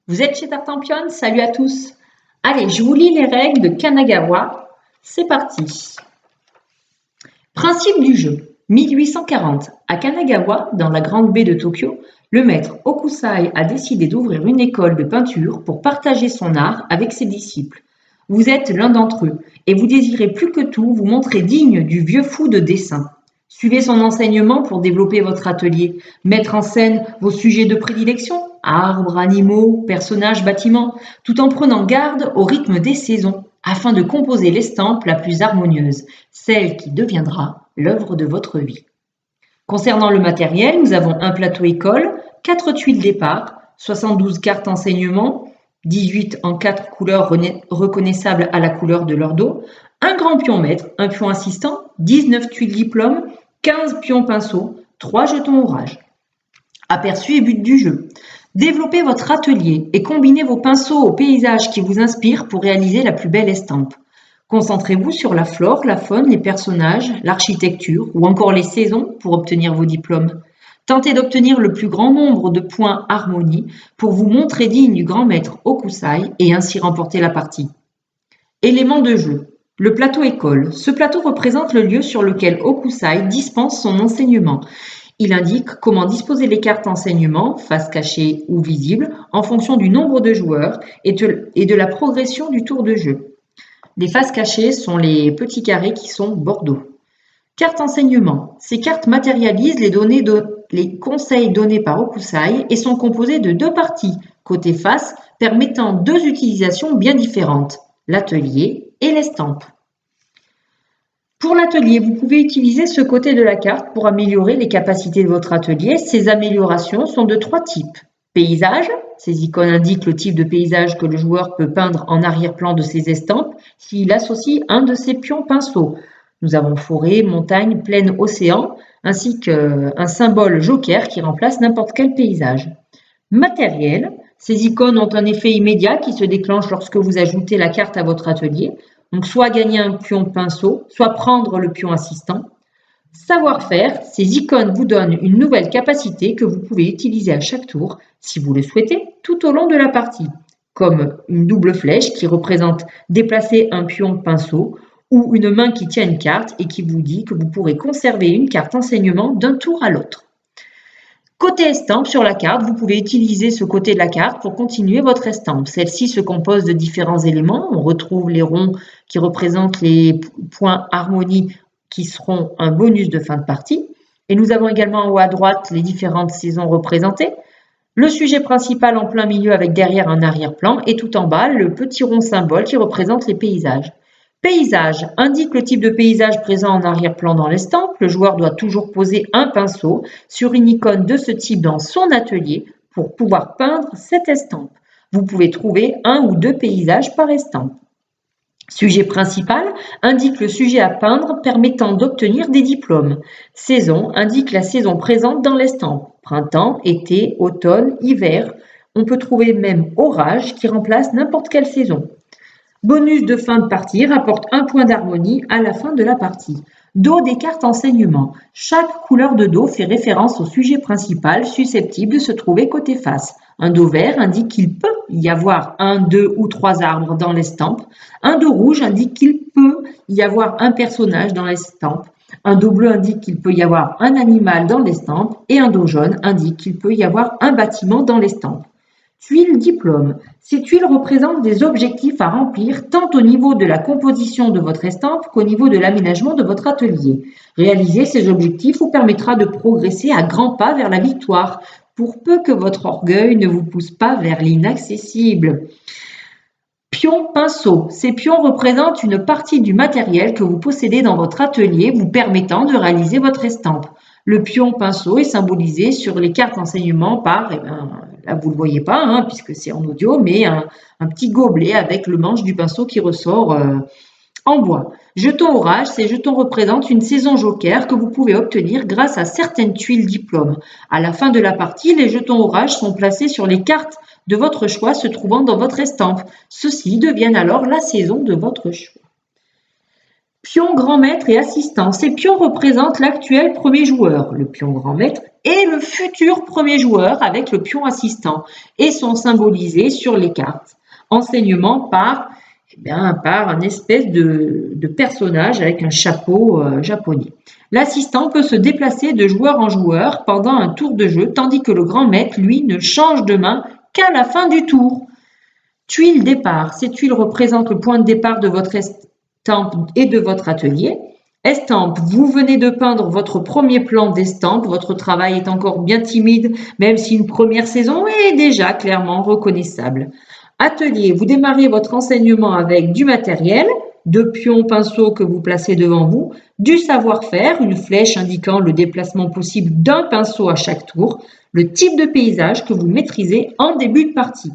Vous êtes chez Tartampion? Salut à tous! Allez, je vous lis les règles de Kanagawa. C'est parti! Principe du jeu. 1840. À Kanagawa, dans la grande baie de Tokyo, le maître Hokusai a décidé d'ouvrir une école de peinture pour partager son art avec ses disciples. Vous êtes l'un d'entre eux et vous désirez plus que tout vous montrer digne du vieux fou de dessin. Suivez son enseignement pour développer votre atelier, mettre en scène vos sujets de prédilection, arbres, animaux, personnages, bâtiments, tout en prenant garde au rythme des saisons, afin de composer l'estampe la plus harmonieuse, celle qui deviendra l'œuvre de votre vie. Concernant le matériel, nous avons un plateau école, 4 tuiles départ, 72 cartes enseignement, 18 en 4 couleurs reconnaissables à la couleur de leur dos, un grand pion maître, un pion assistant, 19 tuiles diplôme, 15 pions pinceaux, 3 jetons orage. Aperçu et but du jeu. Développez votre atelier et combinez vos pinceaux aux paysages qui vous inspirent pour réaliser la plus belle estampe. Concentrez-vous sur la flore, la faune, les personnages, l'architecture ou encore les saisons pour obtenir vos diplômes. Tentez d'obtenir le plus grand nombre de points harmonie pour vous montrer digne du grand maître Hokusai et ainsi remporter la partie. Éléments de jeu. Le plateau école. Ce plateau représente le lieu sur lequel Hokusai dispense son enseignement. Il indique comment disposer les cartes enseignement, face cachée ou visible, en fonction du nombre de joueurs et de la progression du tour de jeu. Les faces cachées sont les petits carrés qui sont bordeaux. Carte enseignement. Ces cartes matérialisent les conseils donnés par Hokusai et sont composées de 2 parties, côté face, permettant 2 utilisations bien différentes, l'atelier et l'estampe. Pour l'atelier, vous pouvez utiliser ce côté de la carte pour améliorer les capacités de votre atelier. Ces améliorations sont de 3 types. Paysage, ces icônes indiquent le type de paysage que le joueur peut peindre en arrière-plan de ses estampes s'il associe un de ses pions pinceaux. Nous avons forêt, montagne, plaine, océan, ainsi qu'un symbole joker qui remplace n'importe quel paysage. Matériel, ces icônes ont un effet immédiat qui se déclenche lorsque vous ajoutez la carte à votre atelier. Donc, soit gagner un pion pinceau, soit prendre le pion assistant. Savoir-faire, ces icônes vous donnent une nouvelle capacité que vous pouvez utiliser à chaque tour, si vous le souhaitez, tout au long de la partie, comme une double flèche qui représente déplacer un pion pinceau ou une main qui tient une carte et qui vous dit que vous pourrez conserver une carte enseignement d'un tour à l'autre. Côté estampe sur la carte, vous pouvez utiliser ce côté de la carte pour continuer votre estampe. Celle-ci se compose de différents éléments. On retrouve les ronds qui représentent les points harmonie qui seront un bonus de fin de partie. Et nous avons également en haut à droite les différentes saisons représentées. Le sujet principal en plein milieu avec derrière un arrière-plan et tout en bas le petit rond symbole qui représente les paysages. Paysage indique le type de paysage présent en arrière-plan dans l'estampe. Le joueur doit toujours poser un pinceau sur une icône de ce type dans son atelier pour pouvoir peindre cette estampe. Vous pouvez trouver 1 ou 2 paysages par estampe. Sujet principal indique le sujet à peindre permettant d'obtenir des diplômes. Saison indique la saison présente dans l'estampe. Printemps, été, automne, hiver. On peut trouver même orage qui remplace n'importe quelle saison. Bonus de fin de partie rapporte 1 point d'harmonie à la fin de la partie. Dos des cartes enseignement. Chaque couleur de dos fait référence au sujet principal susceptible de se trouver côté face. Un dos vert indique qu'il peut y avoir 1, 2 ou 3 arbres dans l'estampe. Un dos rouge indique qu'il peut y avoir un personnage dans l'estampe. Un dos bleu indique qu'il peut y avoir un animal dans l'estampe. Et un dos jaune indique qu'il peut y avoir un bâtiment dans l'estampe. Tuiles diplôme. Ces tuiles représentent des objectifs à remplir tant au niveau de la composition de votre estampe qu'au niveau de l'aménagement de votre atelier. Réaliser ces objectifs vous permettra de progresser à grands pas vers la victoire, pour peu que votre orgueil ne vous pousse pas vers l'inaccessible. Pions pinceau. Ces pions représentent une partie du matériel que vous possédez dans votre atelier vous permettant de réaliser votre estampe. Le pion pinceau est symbolisé sur les cartes enseignement par, là vous ne le voyez pas puisque c'est en audio, mais un petit gobelet avec le manche du pinceau qui ressort en bois. Jetons orage, ces jetons représentent une saison joker que vous pouvez obtenir grâce à certaines tuiles diplôme. À la fin de la partie, les jetons orage sont placés sur les cartes de votre choix se trouvant dans votre estampe. Ceux-ci deviennent alors la saison de votre choix. Pion grand maître et assistant. Ces pions représentent l'actuel premier joueur, le pion grand maître, et le futur premier joueur avec le pion assistant, et sont symbolisés sur les cartes. Enseignement par un espèce de personnage avec un chapeau japonais. L'assistant peut se déplacer de joueur en joueur pendant un tour de jeu, tandis que le grand maître, lui, ne change de main qu'à la fin du tour. Tuile départ. Ces tuiles représentent le point de départ de votre estampe et de votre atelier. Estampe, vous venez de peindre votre premier plan d'estampe. Votre travail est encore bien timide, même si une première saison est déjà clairement reconnaissable. Atelier, vous démarrez votre enseignement avec du matériel, deux pions, pinceaux que vous placez devant vous, du savoir-faire, une flèche indiquant le déplacement possible d'un pinceau à chaque tour, le type de paysage que vous maîtrisez en début de partie.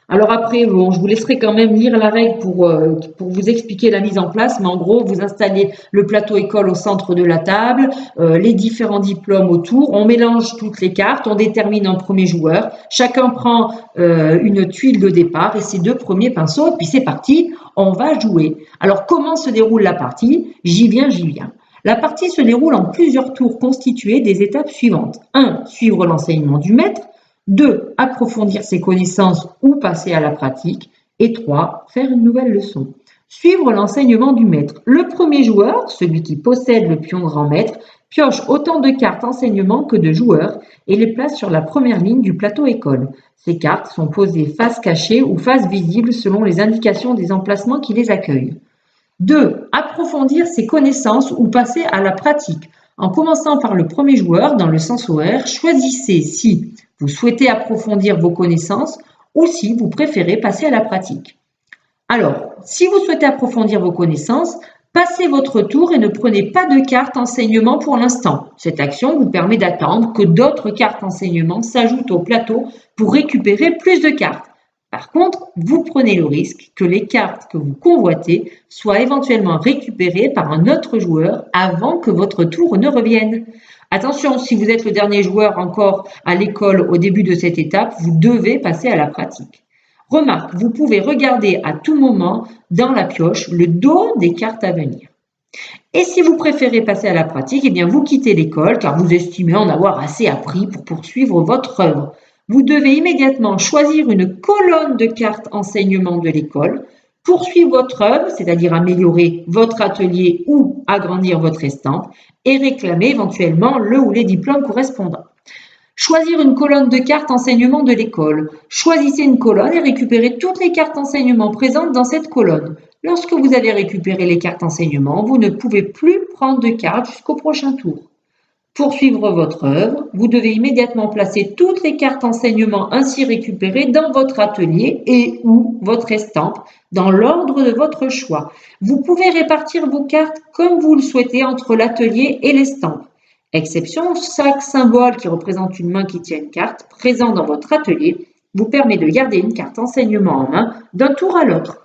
Alors après, bon, je vous laisserai quand même lire la règle pour vous expliquer la mise en place, mais en gros, vous installez le plateau école au centre de la table, les différents diplômes autour, on mélange toutes les cartes, on détermine un premier joueur, chacun prend une tuile de départ et ses deux premiers pinceaux, et puis c'est parti, on va jouer. Alors comment se déroule la partie? J'y viens. La partie se déroule en plusieurs tours constitués des étapes suivantes. 1. Suivre l'enseignement du maître. 2. Approfondir ses connaissances ou passer à la pratique. Et 3. Faire une nouvelle leçon. Suivre l'enseignement du maître. Le premier joueur, celui qui possède le pion grand maître, pioche autant de cartes enseignement que de joueurs et les place sur la première ligne du plateau école. Ces cartes sont posées face cachée ou face visible selon les indications des emplacements qui les accueillent. 2. Approfondir ses connaissances ou passer à la pratique. En commençant par le premier joueur dans le sens horaire, choisissez si vous souhaitez approfondir vos connaissances ou si vous préférez passer à la pratique. Alors, si vous souhaitez approfondir vos connaissances, passez votre tour et ne prenez pas de carte enseignement pour l'instant. Cette action vous permet d'attendre que d'autres cartes enseignement s'ajoutent au plateau pour récupérer plus de cartes. Par contre, vous prenez le risque que les cartes que vous convoitez soient éventuellement récupérées par un autre joueur avant que votre tour ne revienne. Attention, si vous êtes le dernier joueur encore à l'école au début de cette étape, vous devez passer à la pratique. Remarque, vous pouvez regarder à tout moment dans la pioche le dos des cartes à venir. Et si vous préférez passer à la pratique, eh bien vous quittez l'école car vous estimez en avoir assez appris pour poursuivre votre œuvre. Vous devez immédiatement choisir une colonne de cartes enseignement de l'école, poursuivre votre œuvre, c'est-à-dire améliorer votre atelier ou agrandir votre estampe, et réclamer éventuellement le ou les diplômes correspondants. Choisir une colonne de cartes enseignement de l'école. Choisissez une colonne et récupérez toutes les cartes enseignement présentes dans cette colonne. Lorsque vous avez récupéré les cartes enseignement, vous ne pouvez plus prendre de cartes jusqu'au prochain tour. Pour suivre votre œuvre, vous devez immédiatement placer toutes les cartes enseignement ainsi récupérées dans votre atelier et ou votre estampe dans l'ordre de votre choix. Vous pouvez répartir vos cartes comme vous le souhaitez entre l'atelier et l'estampe. Exception, chaque symbole qui représente une main qui tient une carte présent dans votre atelier vous permet de garder une carte enseignement en main d'un tour à l'autre.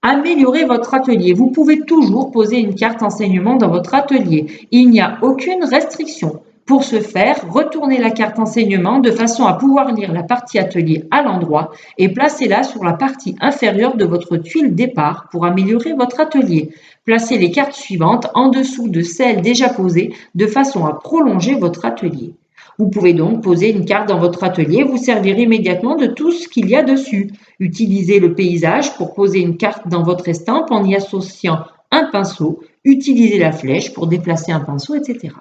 Améliorez votre atelier. Vous pouvez toujours poser une carte enseignement dans votre atelier. Il n'y a aucune restriction. Pour ce faire, retournez la carte enseignement de façon à pouvoir lire la partie atelier à l'endroit et placez-la sur la partie inférieure de votre tuile départ pour améliorer votre atelier. Placez les cartes suivantes en dessous de celles déjà posées de façon à prolonger votre atelier. Vous pouvez donc poser une carte dans votre atelier et vous servir immédiatement de tout ce qu'il y a dessus. Utilisez le paysage pour poser une carte dans votre estampe en y associant un pinceau. Utilisez la flèche pour déplacer un pinceau, etc.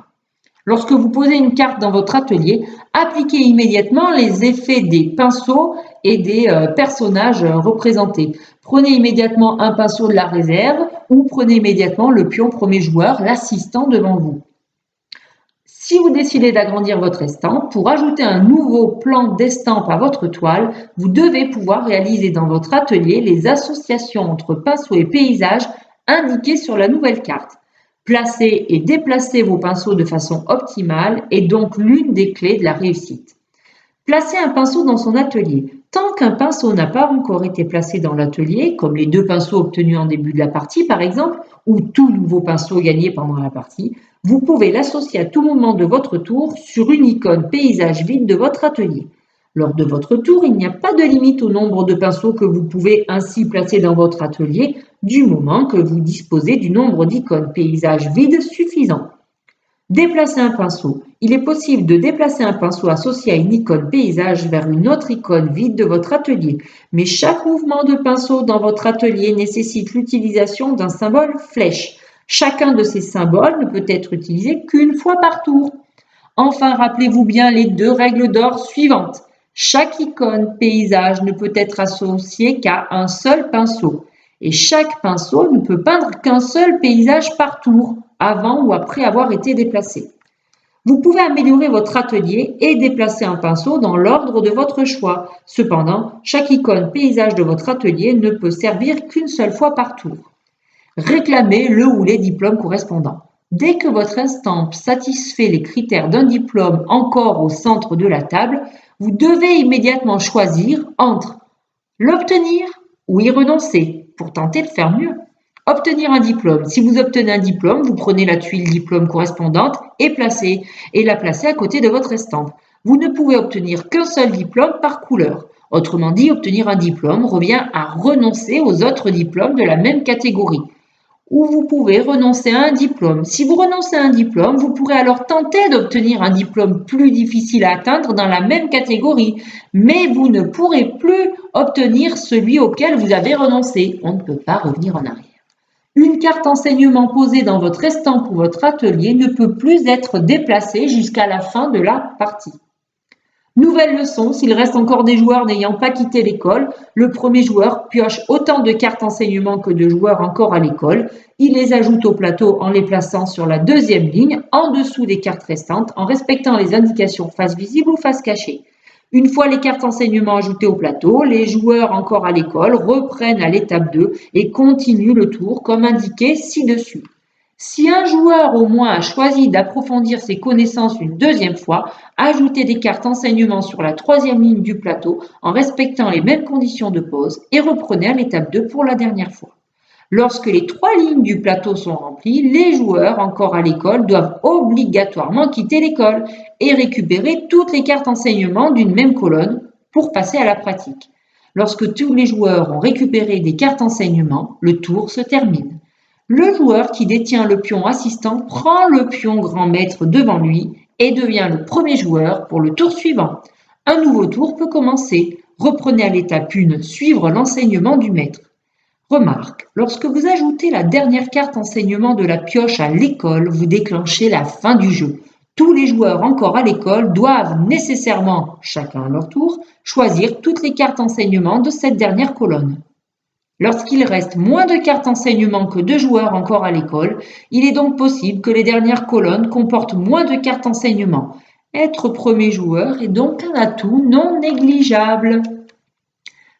Lorsque vous posez une carte dans votre atelier, appliquez immédiatement les effets des pinceaux et des personnages représentés. Prenez immédiatement un pinceau de la réserve ou prenez immédiatement le pion premier joueur, l'assistant devant vous. Si vous décidez d'agrandir votre estampe, pour ajouter un nouveau plan d'estampe à votre toile, vous devez pouvoir réaliser dans votre atelier les associations entre pinceau et paysage indiquées sur la nouvelle carte. Placer et déplacer vos pinceaux de façon optimale est donc l'une des clés de la réussite. Placer un pinceau dans son atelier. Tant qu'un pinceau n'a pas encore été placé dans l'atelier, comme les 2 pinceaux obtenus en début de la partie par exemple, ou tout nouveau pinceau gagné pendant la partie, vous pouvez l'associer à tout moment de votre tour sur une icône paysage vide de votre atelier. Lors de votre tour, il n'y a pas de limite au nombre de pinceaux que vous pouvez ainsi placer dans votre atelier, du moment que vous disposez du nombre d'icônes paysages vides suffisant. Déplacer un pinceau. Il est possible de déplacer un pinceau associé à une icône paysage vers une autre icône vide de votre atelier, mais chaque mouvement de pinceau dans votre atelier nécessite l'utilisation d'un symbole flèche. Chacun de ces symboles ne peut être utilisé qu'une fois par tour. Enfin, rappelez-vous bien les 2 règles d'or suivantes. Chaque icône paysage ne peut être associée qu'à un seul pinceau. Et chaque pinceau ne peut peindre qu'un seul paysage par tour, avant ou après avoir été déplacé. Vous pouvez améliorer votre atelier et déplacer un pinceau dans l'ordre de votre choix. Cependant, chaque icône paysage de votre atelier ne peut servir qu'une seule fois par tour. Réclamez le ou les diplômes correspondants. Dès que votre estampe satisfait les critères d'un diplôme encore au centre de la table, vous devez immédiatement choisir entre l'obtenir ou y renoncer pour tenter de faire mieux. Obtenir un diplôme. Si vous obtenez un diplôme, vous prenez la tuile diplôme correspondante et la placez à côté de votre estampe. Vous ne pouvez obtenir qu'un seul diplôme par couleur. Autrement dit, obtenir un diplôme revient à renoncer aux autres diplômes de la même catégorie. Ou vous pouvez renoncer à un diplôme. Si vous renoncez à un diplôme, vous pourrez alors tenter d'obtenir un diplôme plus difficile à atteindre dans la même catégorie, mais vous ne pourrez plus obtenir celui auquel vous avez renoncé. On ne peut pas revenir en arrière. Une carte enseignement posée dans votre estampe ou votre atelier ne peut plus être déplacée jusqu'à la fin de la partie. Nouvelle leçon, s'il reste encore des joueurs n'ayant pas quitté l'école, le premier joueur pioche autant de cartes enseignement que de joueurs encore à l'école. Il les ajoute au plateau en les plaçant sur la 2e ligne, en dessous des cartes restantes, en respectant les indications face visible ou face cachée. Une fois les cartes enseignement ajoutées au plateau, les joueurs encore à l'école reprennent à l'étape 2 et continuent le tour comme indiqué ci-dessus. Si un joueur au moins a choisi d'approfondir ses connaissances une 2e fois, ajoutez des cartes enseignement sur la 3e ligne du plateau en respectant les mêmes conditions de pause et reprenez à l'étape 2 pour la dernière fois. Lorsque les 3 lignes du plateau sont remplies, les joueurs encore à l'école doivent obligatoirement quitter l'école et récupérer toutes les cartes enseignement d'une même colonne pour passer à la pratique. Lorsque tous les joueurs ont récupéré des cartes enseignement, le tour se termine. Le joueur qui détient le pion assistant prend le pion grand maître devant lui et devient le premier joueur pour le tour suivant. Un nouveau tour peut commencer. Reprenez à l'étape 1, suivre l'enseignement du maître. Remarque, lorsque vous ajoutez la dernière carte enseignement de la pioche à l'école, vous déclenchez la fin du jeu. Tous les joueurs encore à l'école doivent nécessairement, chacun à leur tour, choisir toutes les cartes enseignement de cette dernière colonne. Lorsqu'il reste moins de cartes enseignement que de joueurs encore à l'école, il est donc possible que les dernières colonnes comportent moins de cartes enseignement. Être premier joueur est donc un atout non négligeable.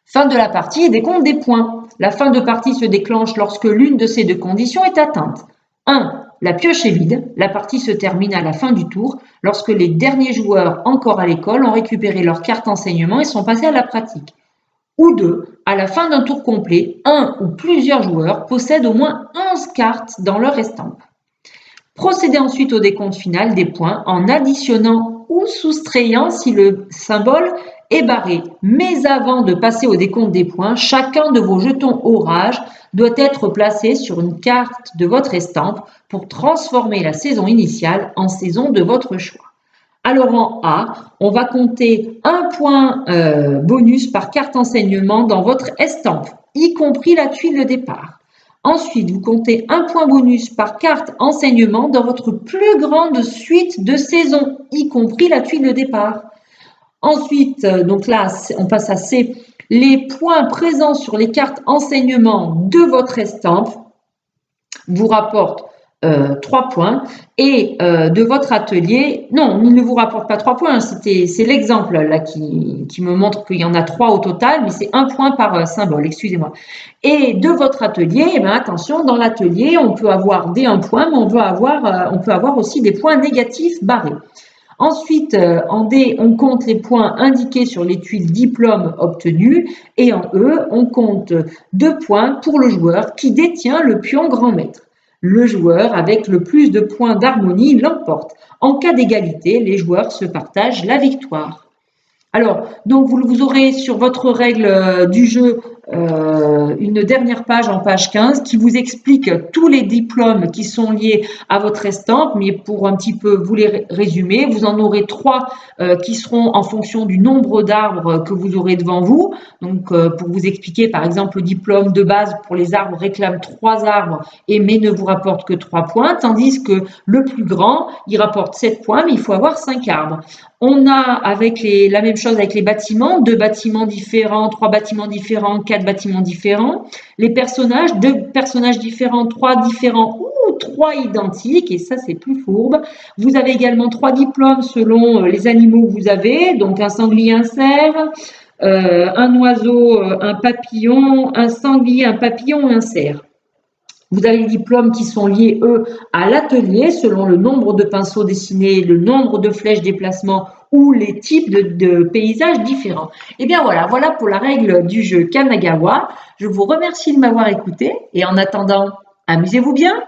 Fin de la partie et décompte des points. La fin de partie se déclenche lorsque l'une de ces 2 conditions est atteinte. 1. La pioche est vide. La partie se termine à la fin du tour lorsque les derniers joueurs encore à l'école ont récupéré leurs cartes enseignement et sont passés à la pratique. Ou 2. À la fin d'un tour complet, un ou plusieurs joueurs possèdent au moins 11 cartes dans leur estampe. Procédez ensuite au décompte final des points en additionnant ou soustrayant si le symbole est barré. Mais avant de passer au décompte des points, chacun de vos jetons orage doit être placé sur une carte de votre estampe pour transformer la saison initiale en saison de votre choix. Alors en A, on va compter un point bonus par carte enseignement dans votre estampe, y compris la tuile de départ. Ensuite, vous comptez un point bonus par carte enseignement dans votre plus grande suite de saison, y compris la tuile de départ. Ensuite, donc là, on passe à C. Les points présents sur les cartes enseignement de votre estampe vous rapportent 3 points et de votre atelier, non, il ne vous rapporte pas 3 points, c'est l'exemple là qui me montre qu'il y en a 3 au total, mais c'est 1 point par symbole, excusez-moi. Et de votre atelier, eh bien, attention, dans l'atelier, on peut avoir des 1 point, mais on peut avoir aussi des points négatifs barrés. Ensuite, en D, on compte les points indiqués sur les tuiles diplôme obtenus et en E, on compte 2 points pour le joueur qui détient le pion grand maître. Le joueur avec le plus de points d'harmonie l'emporte. En cas d'égalité, les joueurs se partagent la victoire. Alors, donc vous aurez sur votre règle du jeu une dernière page en page 15 qui vous explique tous les diplômes qui sont liés à votre estampe, mais pour un petit peu vous les résumer, vous en aurez 3 qui seront en fonction du nombre d'arbres que vous aurez devant vous. Donc pour vous expliquer, par exemple, le diplôme de base pour les arbres réclame 3 arbres mais ne vous rapporte que 3 points, tandis que le plus grand, il rapporte 7 points, mais il faut avoir 5 arbres. On a avec la même chose avec les bâtiments, 2 bâtiments différents, 3 bâtiments différents, 4 bâtiments différents. Les personnages, 2 personnages différents, 3 différents ou 3 identiques, et ça c'est plus fourbe. Vous avez également 3 diplômes selon les animaux que vous avez, donc un sanglier, un cerf, un oiseau, un papillon, un sanglier, un papillon et un cerf. Vous avez les diplômes qui sont liés, eux, à l'atelier, selon le nombre de pinceaux dessinés, le nombre de flèches déplacement ou les types de paysages différents. Et bien voilà pour la règle du jeu Kanagawa. Je vous remercie de m'avoir écouté et en attendant, amusez-vous bien.